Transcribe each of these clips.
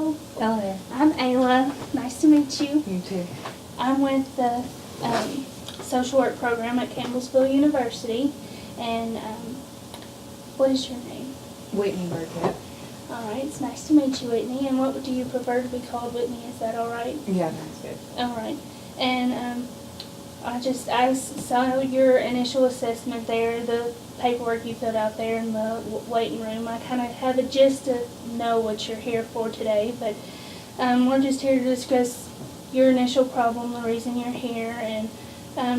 Hello. Hello. I'm Ayla. Nice to meet you. You too. I'm with the social work program at Campbellsville University. And what is your name? Whitney Burkett. All right. It's nice to meet you, Whitney. And what do you prefer to be called, Whitney? Is that all right? Yeah, that's good. All right. And I saw your initial assessment there, the paperwork you filled out there in the waiting room. I kind of have a gist to know what you're here for today, but we're just here to discuss your initial problem, the reason you're here, and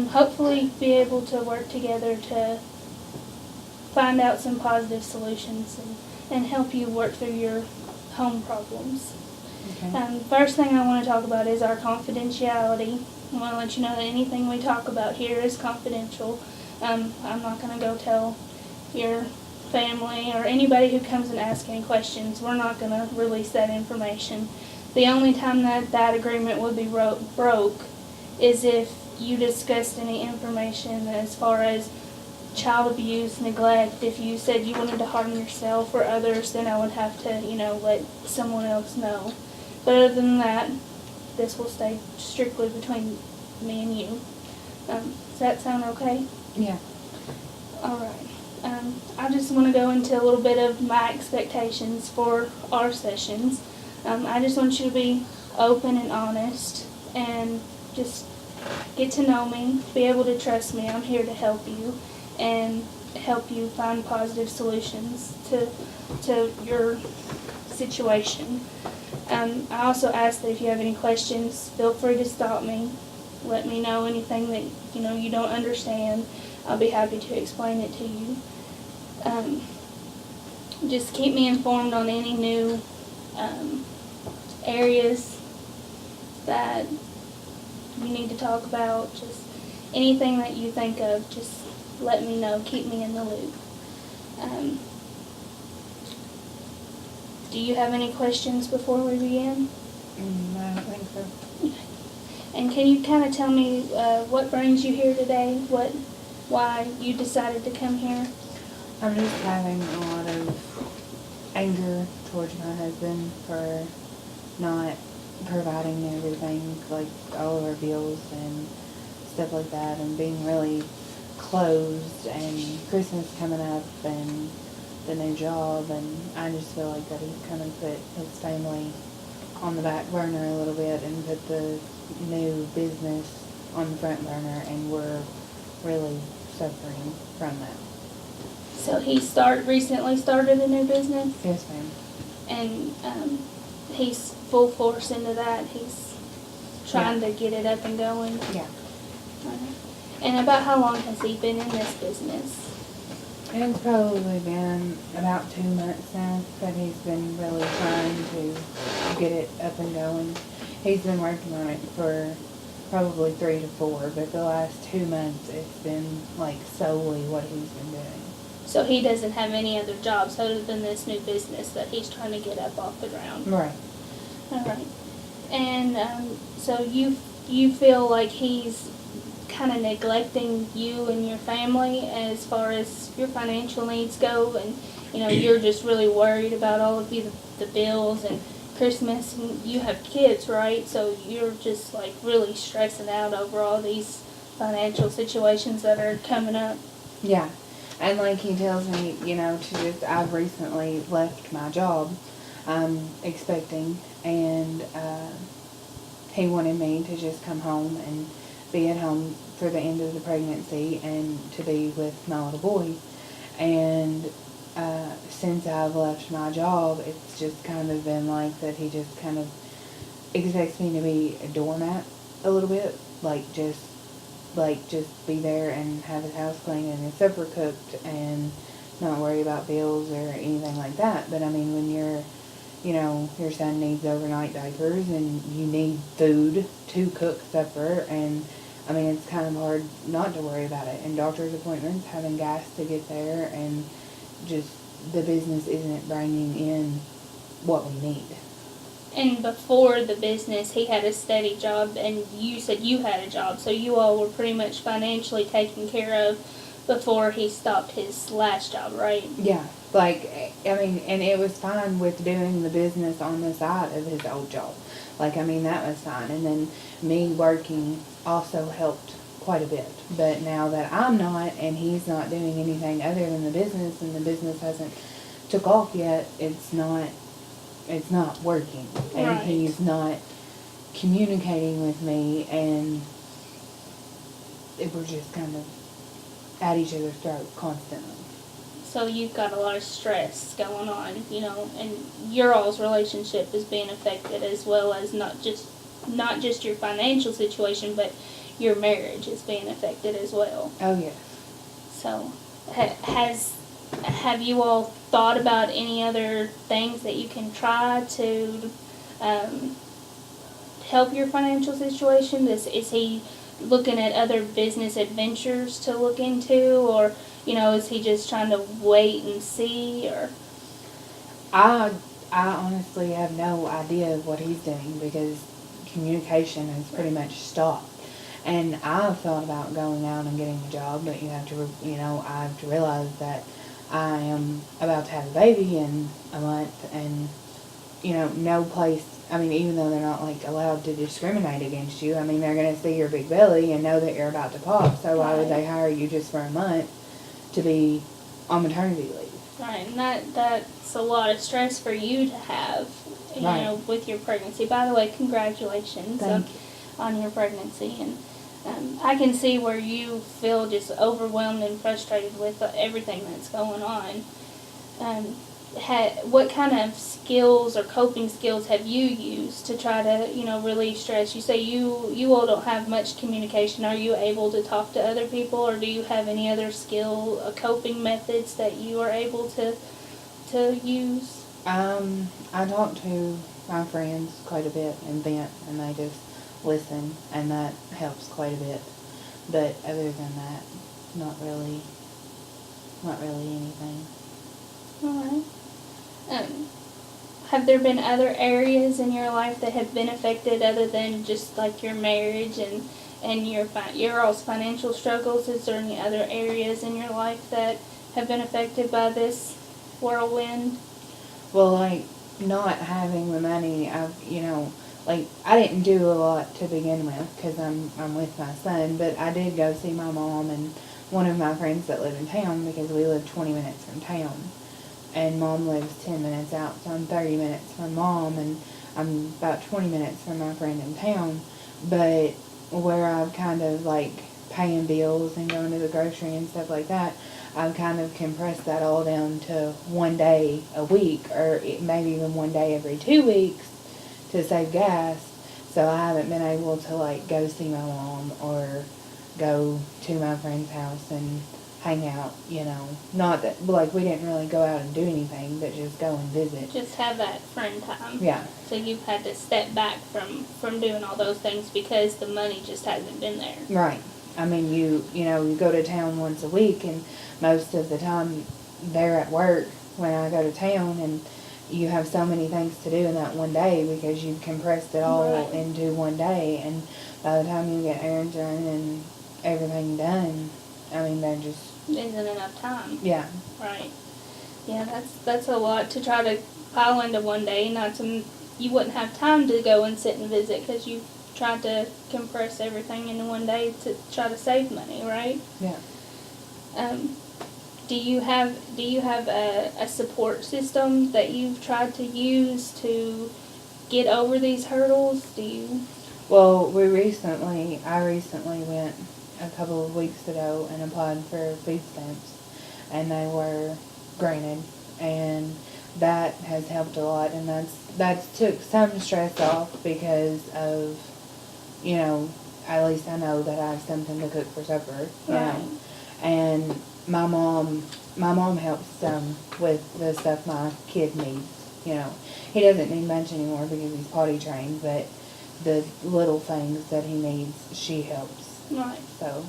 hopefully be able to work together to find out some positive solutions and help you work through your home problems. Okay. First thing I want to talk about is our confidentiality. I want to let you know that anything we talk about here is confidential. I'm not going to go tell your family or anybody who comes and asks any questions. We're not going to release that information. The only time that agreement would be broke is if you discussed any information as far as child abuse, neglect. If you said you wanted to harm yourself or others, then I would have to, let someone else know. But other than that, this will stay strictly between me and you. Does that sound okay? Yeah. All right. I just want to go into a little bit of my expectations for our sessions. I just want you to be open and honest and just get to know me, be able to trust me. I'm here to help you and help you find positive solutions to your situation. I also ask that if you have any questions, feel free to stop me. Let me know anything that you don't understand. I'll be happy to explain it to you. Just keep me informed on any new areas that you need to talk about. Just anything that you think of, just let me know. Keep me in the loop. Do you have any questions before we begin? I don't think so. And can you kind of tell me what brings you here today? Why you decided to come here? I'm just having a lot of anger towards my husband for not providing everything, like all of our bills and stuff like that, and being really closed, and Christmas coming up and the new job, and I just feel like that he's kind of put his family on the back burner a little bit and put the new business on the front burner, and we're really suffering from that. So he recently started a new business? Yes, ma'am. And he's full force into that. He's trying to get it up and going. Yeah. And about how long has he been in this business? It's probably been about 2 months now that he's been really trying to get it up and going. He's been working on it for probably 3 to 4, but the last 2 months it's been like solely what he's been doing. So he doesn't have any other jobs other than this new business that he's trying to get up off the ground? Right. All right. And so you feel like he's kind of neglecting you and your family as far as your financial needs go, and you're just really worried about all of the bills and Christmas, and you have kids, right? So you're just like really stressing out over all these financial situations that are coming up. Yeah. And like he tells me, I've recently left my job, expecting, and he wanted me to just come home and be at home for the end of the pregnancy and to be with my little boy. And since I've left my job, it's just kind of been like that he just kind of expects me to be a doormat a little bit, just be there and have his house clean and his supper cooked and not worry about bills or anything like that. But I mean, when your son needs overnight diapers and you need food to cook supper, and I mean, it's kind of hard not to worry about it. And doctor's appointments, having gas to get there, and just the business isn't bringing in what we need. And before the business, he had a steady job, and you said you had a job, so you all were pretty much financially taken care of before he stopped his last job, right? Yeah, like, I mean, and it was fine with doing the business on the side of his old job. Like, I mean, that was fine. And then me working also helped quite a bit. But now that I'm not, and he's not doing anything other than the business, and the business hasn't took off yet, it's not working. And Right. he's not communicating with me, and we're just kind of at each other's throat constantly. So you've got a lot of stress going on, and your all's relationship is being affected, as well as not just your financial situation, but your marriage is being affected as well. Oh, yes. So, have you all thought about any other things that you can try to help your financial situation? Is he looking at other business adventures to look into, or is he just trying to wait and see, or? I honestly have no idea of what he's doing, because communication has pretty much stopped. And I've thought about going out and getting a job, but I have to realize that I am about to have a baby in a month, and no place. I mean, even though they're not like allowed to discriminate against you, I mean, they're gonna see your big belly and know that you're about to pop. So why would they hire you just for a month to be on maternity leave? Right, and that's a lot of stress for you to have, with your pregnancy. By the way, congratulations on your pregnancy, and I can see where you feel just overwhelmed and frustrated with everything that's going on. What kind of skills or coping skills have you used to try to, relieve stress? You say you all don't have much communication. Are you able to talk to other people, or do you have any other coping methods that you are able to use? I talk to my friends quite a bit and vent, and they just listen, and that helps quite a bit. But other than that, not really anything. All right. Have there been other areas in your life that have been affected other than just like your marriage and your all's financial struggles? Is there any other areas in your life that have been affected by this whirlwind? Well, like, not having the money, I didn't do a lot to begin with, because I'm with my son, but I did go see my mom and one of my friends that live in town, because we live 20 minutes from town. And Mom lives 10 minutes out, so I'm 30 minutes from Mom, and I'm about 20 minutes from my friend in town. But where I've kind of, like, paying bills and going to the grocery and stuff like that, I've kind of compressed that all down to one day a week, or maybe even one day every 2 weeks to save gas. So I haven't been able to, like, go see my mom or go to my friend's house and hang out, Not that, like, we didn't really go out and do anything, but just go and visit. Just have that friend time. Yeah. So you've had to step back from doing all those things because the money just hasn't been there. Right. I mean, you go to town once a week, and most of the time they're at work when I go to town, and you have so many things to do in that one day because you've compressed it all into one day, and by the time you get errands run and everything done, I mean, there just isn't enough time. Yeah. Right. Yeah, that's a lot to try to pile into one day. You wouldn't have time to go and sit and visit because you tried to compress everything into one day to try to save money, right? Yeah. Do you have a support system that you've tried to use to get over these hurdles? Do you? Well, I recently went a couple of weeks ago and applied for food stamps, and they were granted, and that has helped a lot, and that's took some stress off because of, at least I know that I have something to cook for supper, and my mom helps some with the stuff my kid needs, He doesn't need much anymore because he's potty trained, but the little things that he needs, she helps. Right. So.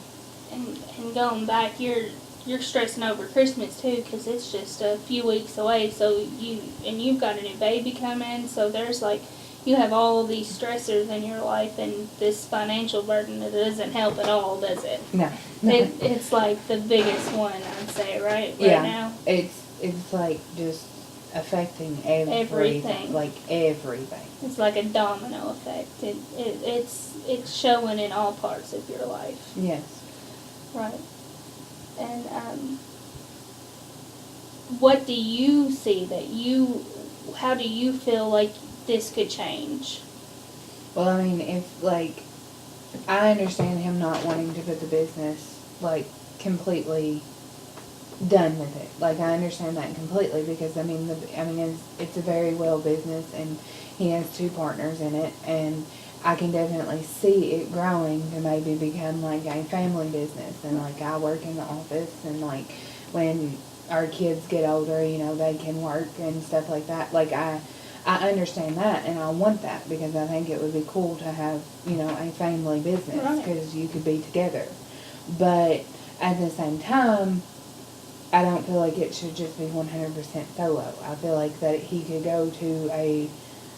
And going back, you're stressing over Christmas too, because it's just a few weeks away. So you've got a new baby coming, so there's like, you have all of these stressors in your life, and this financial burden, it doesn't help at all, does it? No. It's like the biggest one, I'd say, right now. It's like just affecting everything. Like everything. It's like a domino effect. It's showing in all parts of your life. Yes. Right. And what do you see how do you feel like this could change? Well, I mean, if, like, I understand him not wanting to put the business, like, completely done with it. Like, I understand that completely because, I mean, it's a very well business, and he has 2 partners in it, and I can definitely see it growing to maybe become, like, a family business. And, like, I work in the office, and, like, when our kids get older, you know, they can work and stuff like that. Like, I understand that, and I want that because I think it would be cool to have, you know, a family business because you could be together. But at the same time, I don't feel like it should just be 100% solo. I feel like that he could go to a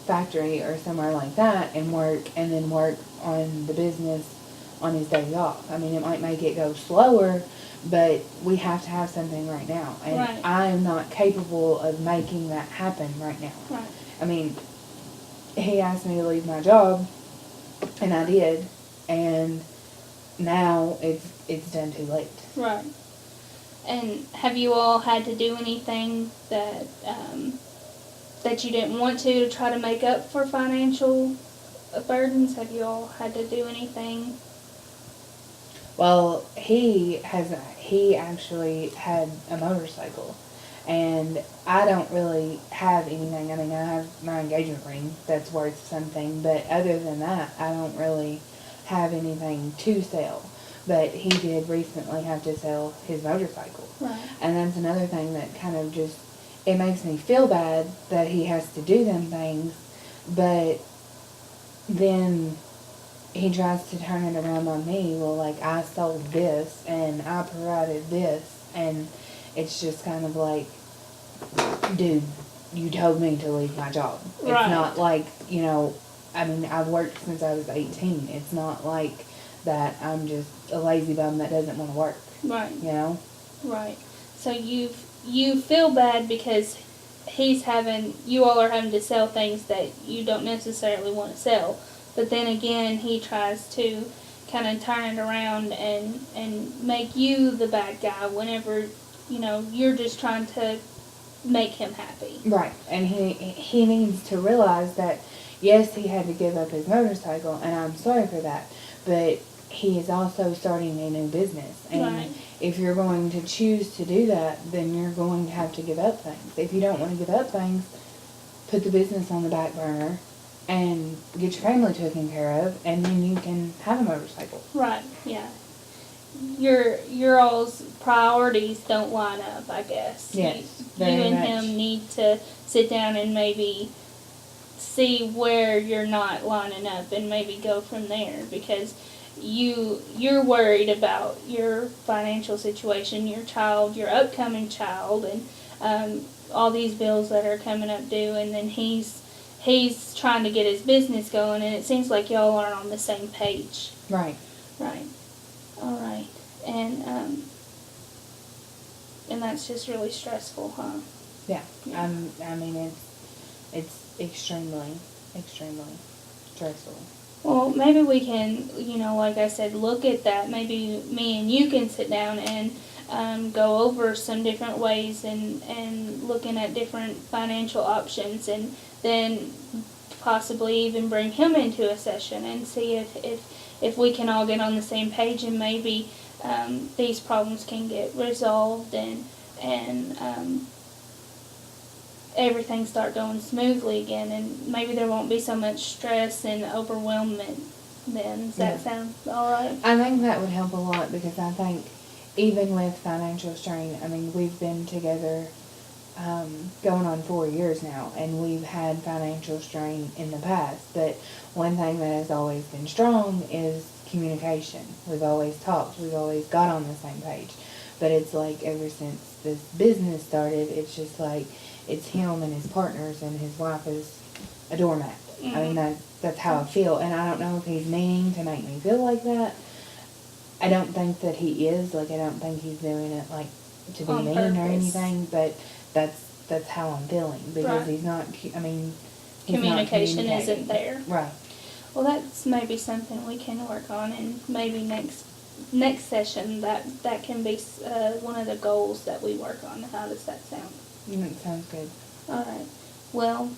factory or somewhere like that and then work on the business on his days off. I mean, it might make it go slower, but we have to have something right now. And I'm not capable of making that happen right now. Right. I mean, he asked me to leave my job, and I did, and now it's done too late. Right. And have you all had to do anything that you didn't want to try to make up for financial burdens? Have you all had to do anything? Well, he actually had a motorcycle. And I don't really have anything. I mean, I have my engagement ring that's worth something, but other than that, I don't really have anything to sell. But he did recently have to sell his motorcycle. Right. And that's another thing that kind of just, it makes me feel bad that he has to do them things, but then he tries to turn it around on me. Well, like, I sold this, and I provided this, and it's just kind of like, dude, you told me to leave my job. It's not like, you know, I mean, I've worked since I was 18. It's not like that I'm just a lazy bum that doesn't want to work. Right. You know? Right. So you feel bad because you all are having to sell things that you don't necessarily want to sell. But then again, he tries to kind of turn it around and make you the bad guy whenever, you know, you're just trying to make him happy. Right. And he needs to realize that, yes, he had to give up his motorcycle, and I'm sorry for that, but he is also starting a new business. And if you're going to choose to do that, then you're going to have to give up things. If you don't want to give up things, put the business on the back burner and get your family taken care of, and then you can have a motorcycle. Right, yeah. Your all's priorities don't line up, I guess. Yes, you and him need to sit down and maybe see where you're not lining up and maybe go from there, because you're worried about your financial situation, your child, your upcoming child, and all these bills that are coming up due, and then he's trying to get his business going, and it seems like y'all aren't on the same page. Right. Right. All right. And that's just really stressful, huh? Yeah. I mean, it's extremely stressful. Well, maybe we can, you know, like I said, look at that. Maybe me and you can sit down and go over some different ways and looking at different financial options, and then possibly even bring him into a session and see if we can all get on the same page, and maybe these problems can get resolved and everything start going smoothly again, and maybe there won't be so much stress and overwhelmment then. Does that sound all right? I think that would help a lot, because I think even with financial strain, I mean, we've been together going on 4 years now, and we've had financial strain in the past, but one thing that has always been strong is communication. We've always talked, we've always got on the same page, but it's like ever since this business started, it's just like it's him and his partners, and his wife is a doormat. I mean, that's how I feel, and I don't know if he's meaning to make me feel like that. I don't think that he is. Like, I don't think he's doing it, like, to be On mean or purpose. anything, but that's how I'm feeling, because Right. he's not, I mean, he's not Communication communicating. isn't there. Right. Well, that's maybe something we can work on, and maybe next session that can be one of the goals that we work on. How does that sound? Sounds good. All right. Well,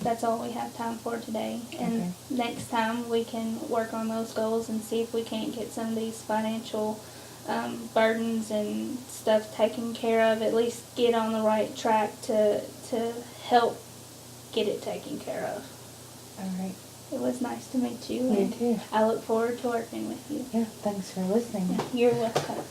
that's all we have time for today. And Okay. next time we can work on those goals and see if we can't get some of these financial burdens and stuff taken care of. At least get on the right track to help get it taken care of. All right. It was nice to meet you. You and too. I look forward to working with you. Yeah, thanks for listening. You're welcome.